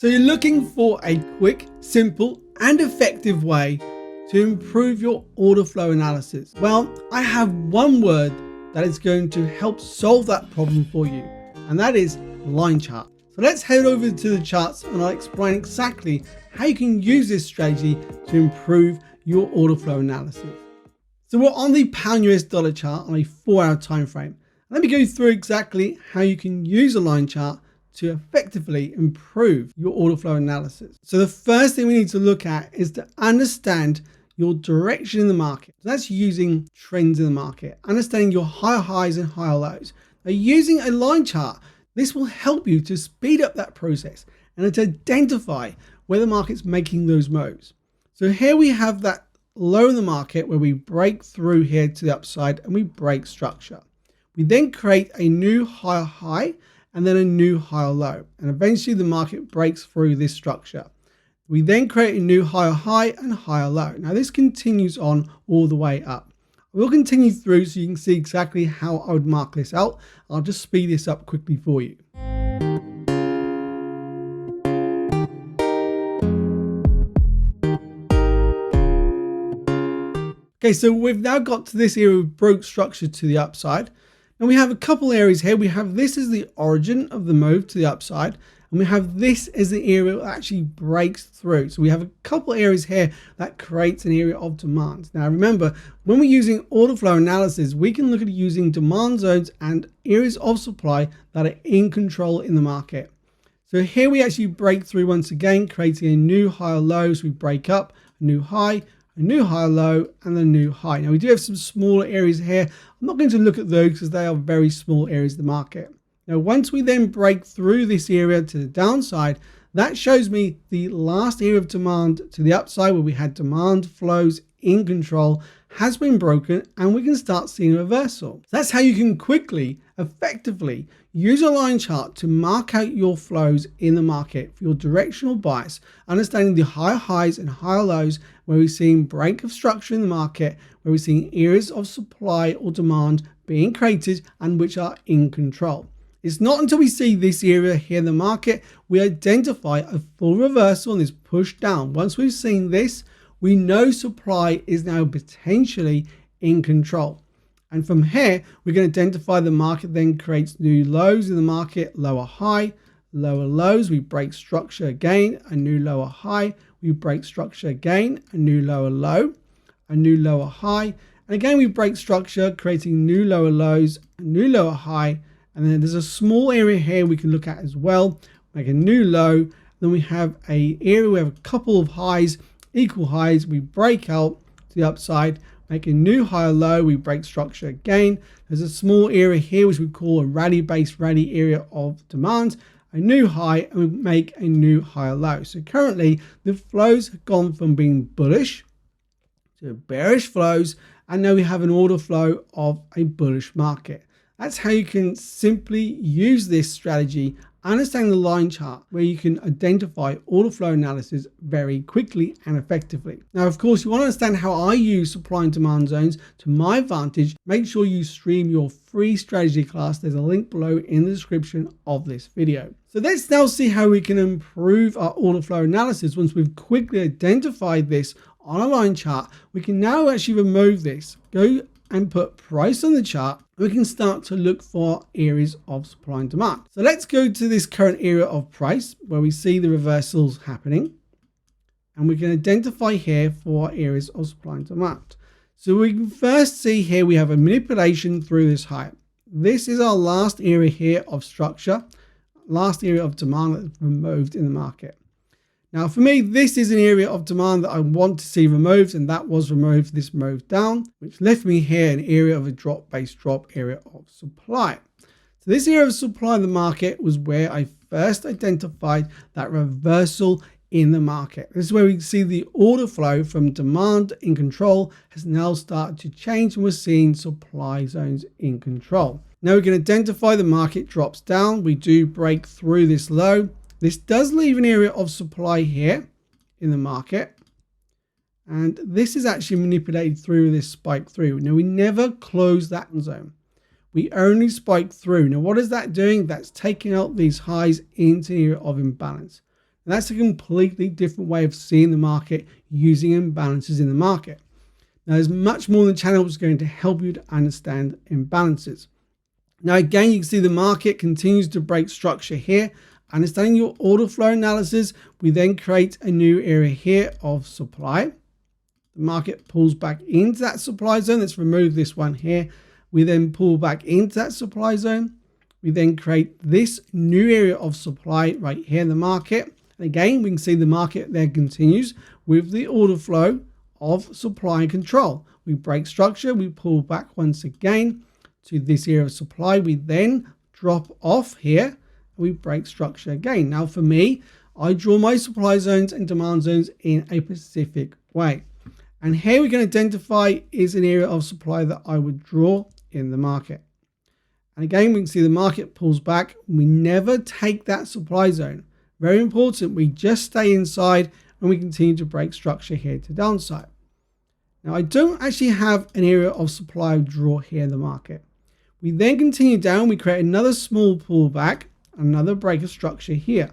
So you're looking for a quick, simple and effective way to improve your order flow analysis. Well, I have one word that is going to help solve that problem for you, and that is line chart. So let's head over to the charts and I'll explain exactly how you can use this strategy to improve your order flow analysis. So we're on the pound US dollar chart on a 4-hour time frame. Let me go through exactly how you can use a line chart to effectively improve your order flow analysis. So the first thing we need to look at is to understand your direction in the market. So that's using trends in the market, understanding your higher highs and higher lows. Now, using a line chart, this will help you to speed up that process and to identify where the market's making those moves. So here we have that low in the market where we break through here to the upside and we break structure. We then create a new higher high and then a new higher low, and eventually the market breaks through this structure. We then create a new higher high and higher low. Now this continues on all the way up. We'll continue through so you can see exactly how I would mark this out. I'll just speed this up quickly for you. Okay, so we've now got to this area of broke structure to the upside. And we have a couple areas here. We have this as the origin of the move to the upside, and we have this as the area that actually breaks through. So we have a couple areas here that creates an area of demand. Now remember, when we're using order flow analysis, we can look at using demand zones and areas of supply that are in control in the market. So here we actually break through once again, creating a new higher low. So we break up, a new high, a new higher low, and a new high. Now we do have some smaller areas here. I'm not going to look at those because they are very small areas of the market. Now once we then break through this area to the downside, that shows me the last area of demand to the upside where we had demand flows in control has been broken, and we can start seeing a reversal. So that's how you can quickly, effectively use a line chart to mark out your flows in the market for your directional bias, understanding the higher highs and higher lows where we're seeing break of structure in the market, where we're seeing areas of supply or demand being created and which are in control. It's not until we see this area here in the market, we identify a full reversal and this push down. Once we've seen this, we know supply is now potentially in control. And from here, we can identify the market then creates new lows in the market, lower high, lower lows, we break structure again, a new lower high, we break structure again, a new lower low, a new lower high, and again we break structure, creating new lower lows, a new lower high, and then there's a small area here we can look at as well, make a new low, then we have a area, we have a couple of highs, equal highs, we break out to the upside, make a new higher low, we break structure again. There's a small area here which we call a rally-based rally area of demand, a new high, and we make a new higher low. So currently the flows have gone from being bullish to bearish flows, and now we have an order flow of a bullish market. That's how you can simply use this strategy, understanding the line chart, where you can identify order flow analysis very quickly and effectively. Now, of course, you want to understand how I use supply and demand zones to my advantage. Make sure you stream your free strategy class. There's a link below in the description of this video. So let's now see how we can improve our order flow analysis. Once we've quickly identified this on a line chart, we can now actually remove this, go and put price on the chart. We can start to look for areas of supply and demand. So let's go to this current area of price where we see the reversals happening, and we can identify here for areas of supply and demand. So we can first see here we have a manipulation through this high. This is our last area here of structure, last area of demand that's removed in the market. Now for me, this is an area of demand that I want to see removed, and that was removed. This moved down, which left me here an area of a drop-based drop area of supply. So this area of supply in the market was where I first identified that reversal in the market. This is where we can see the order flow from demand in control has now started to change, and we're seeing supply zones in control. Now we can identify the market drops down. We do break through this low. This does leave an area of supply here in the market, and this is actually manipulated through this spike through. Now we never close that zone. We only spike through. Now what is that doing? That's taking out these highs into the area of imbalance. And that's a completely different way of seeing the market using imbalances in the market. Now, there's much more than the channel is going to help you to understand imbalances. Now, again, you can see the market continues to break structure here. Understanding your order flow analysis, we then create a new area here of supply. The market pulls back into that supply zone. Let's remove this one here. We then pull back into that supply zone. We then create this new area of supply right here in the market. And again, we can see the market there continues with the order flow of supply and control. We break structure, we pull back once again to this area of supply. We then drop off here and we break structure again. Now for me, I draw my supply zones and demand zones in a specific way. And here we can identify is an area of supply that I would draw in the market. And again, we can see the market pulls back. We never take that supply zone. Very important, we just stay inside and we continue to break structure here to downside. Now I don't actually have an area of supply draw here in the market. We then continue down, we create another small pullback, another break of structure here.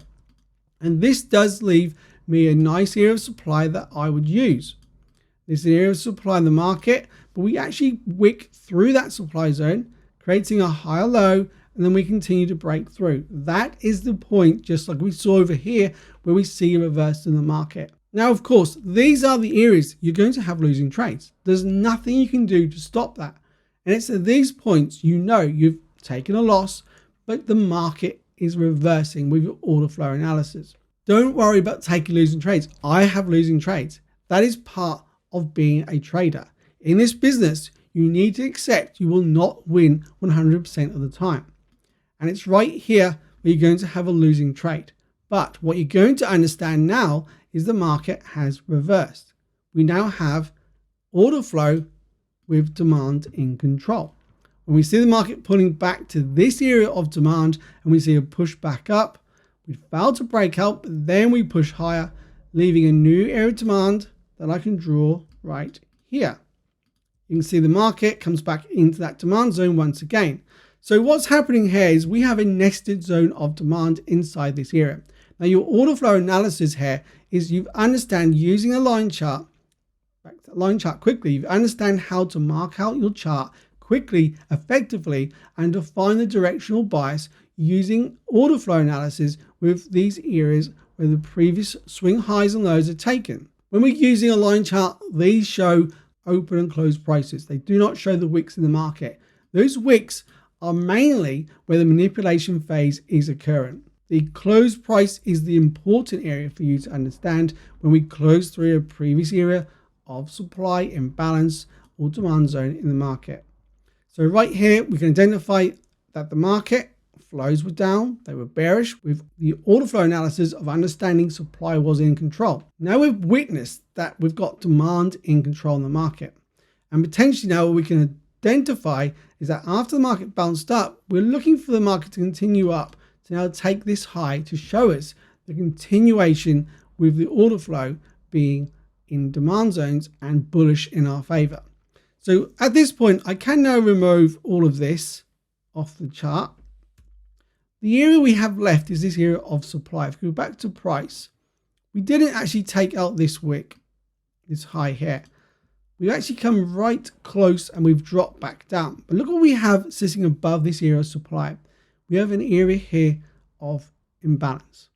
And this does leave me a nice area of supply that I would use. This area of supply in the market, but we actually wick through that supply zone, creating a higher low, and then we continue to break through. That is the point, just like we saw over here, where we see a reverse in the market. Now, of course, these are the areas you're going to have losing trades. There's nothing you can do to stop that. And it's at these points, you know you've taken a loss, but the market is reversing with your order flow analysis. Don't worry about taking losing trades. I have losing trades. That is part of being a trader. In this business, you need to accept you will not win 100% of the time. And it's right here where you're going to have a losing trade. But what you're going to understand now is the market has reversed. We now have order flow with demand in control. When we see the market pulling back to this area of demand and we see a push back up, we fail to break out, but then we push higher, leaving a new area of demand that I can draw right here. You can see the market comes back into that demand zone once again. So what's happening here is we have a nested zone of demand inside this area. Now your order flow analysis here is you understand using a line chart, back to line chart quickly, you understand how to mark out your chart quickly, effectively, and define the directional bias using order flow analysis with these areas where the previous swing highs and lows are taken. When we're using a line chart, these show open and closed prices. They do not show the wicks in the market. Those wicks are mainly where the manipulation phase is occurring. The closed price is the important area for you to understand when we close through a previous area of supply imbalance or demand zone in the market. So right here, we can identify that the market flows were down, they were bearish with the order flow analysis of understanding supply was in control. Now we've witnessed that we've got demand in control in the market. And potentially now what we can identify is that after the market bounced up, we're looking for the market to continue up to now take this high to show us the continuation with the order flow being in demand zones and bullish in our favor. So at this point, I can now remove all of this off the chart. The area we have left is this area of supply. If we go back to price, we didn't actually take out this wick, this high here. We actually come right close and we've dropped back down. But look what we have sitting above this area of supply. We have an area here of imbalance.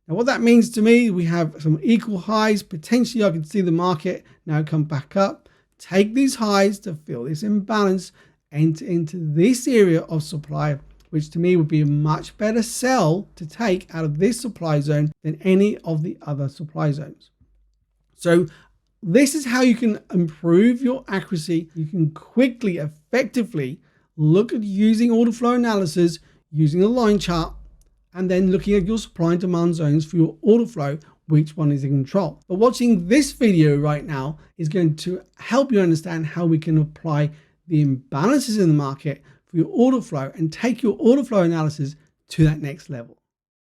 Now what that means to me, we have some equal highs. Potentially I can see the market now come back up, take these highs to fill this imbalance, enter into this area of supply, which to me would be a much better sell to take out of this supply zone than any of the other supply zones. So this is how you can improve your accuracy. You can quickly, effectively look at using order flow analysis, using a line chart, and then looking at your supply and demand zones for your order flow, which one is in control. But watching this video right now is going to help you understand how we can apply the imbalances in the market for your order flow and take your order flow analysis to that next level.